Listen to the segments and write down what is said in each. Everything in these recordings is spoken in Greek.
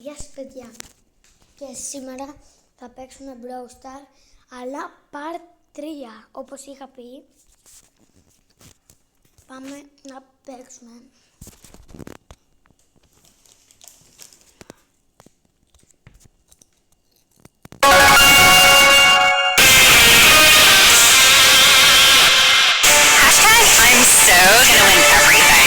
Γεια σας παιδιά, και σήμερα θα παίξουμε Brawl Stars, αλλά Part 3, όπως είχα πει. Πάμε να παίξουμε. I'm so gonna win everything.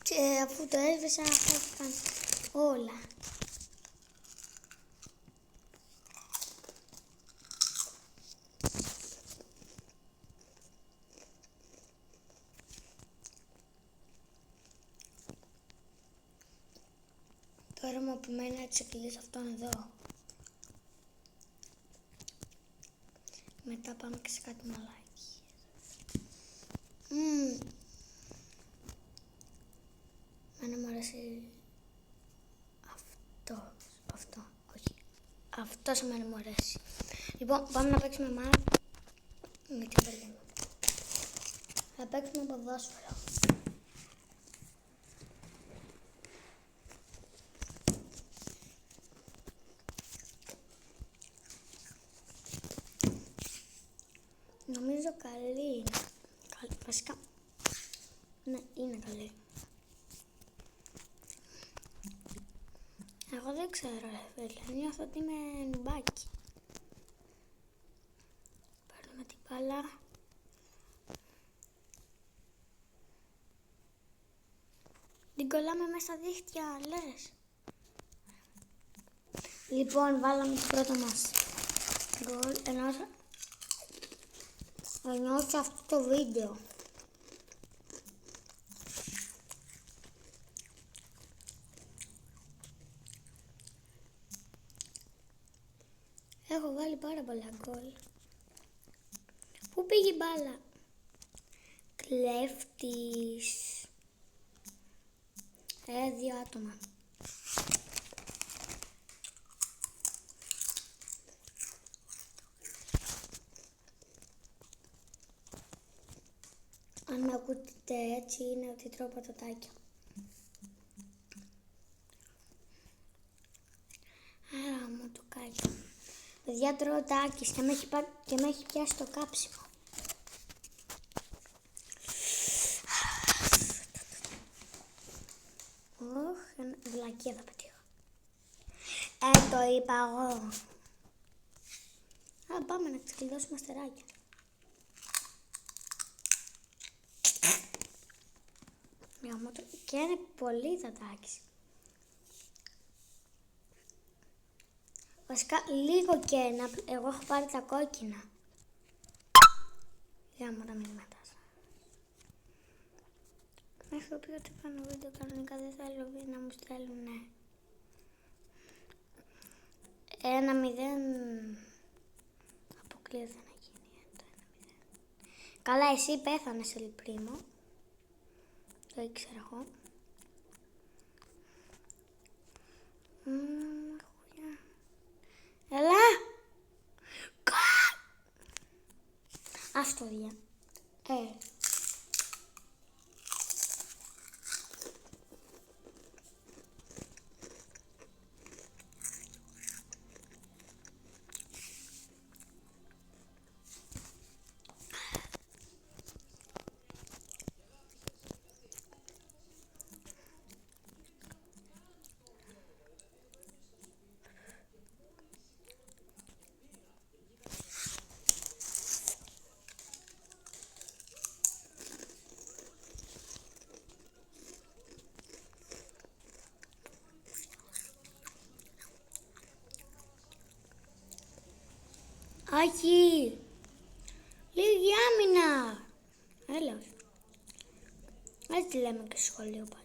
Και αφού το έσβησα, χάθηκαν όλα. Τώρα μου επιμένει να ξεκλείσω αυτόν εδώ. Μετά πάμε και σε κάτι μαλάκι. Μένα μου αρέσει αυτό, όχι. Αυτός εμένα μου αρέσει. Λοιπόν, πάμε να παίξουμε μάλλον με την περίπου. Θα παίξουμε ποδόσφαιρο. Νομίζω καλή είναι. Βασικά, ναι, είναι καλή. Εγώ δεν ξέρω, ρε φίλε. Νιώθω ότι είμαι νουμπάκι. Παίρνουμε την μπάλα. Την κολλάμε μέσα στα δίχτυα, λες. Λοιπόν, βάλαμε το πρώτο μας γκολ, ενώ θα νιώσω αυτό το βίντεο. Έχω βάλει πάρα πολλά γκολ. Πού πήγε η μπάλα? Κλέφτης. 2 άτομα. Αν με ακούτε έτσι, είναι ότι τρώω πατατάκια. Άρα μου το κάκι. Παιδιά, τρώω τάκης και με έχει πιάσει το κάψιμο. Βλακία θα πετύχω. Το είπα εγώ. Πάμε να ξεκλειδώσουμε αστεράκια. Και είναι πολύ δατάκι. Βασικά λίγο και ένα. Εγώ έχω πάρει τα κόκκινα. Για μου τα μηνύματα. Έχω πει ότι κάνω βίντεο κανονικά, δεν θέλω να μου στέλνουν. 1-0. Αποκλείεται να γίνει το 1-0. Καλά, εσύ πέθανες, Ελπρίμο. Το ήξερα εγώ. Έλα! Αυτό δια. Άκη! Λίγη άμυνα! Έλα. Έτσι λέμε και στο σχολείο πάλι.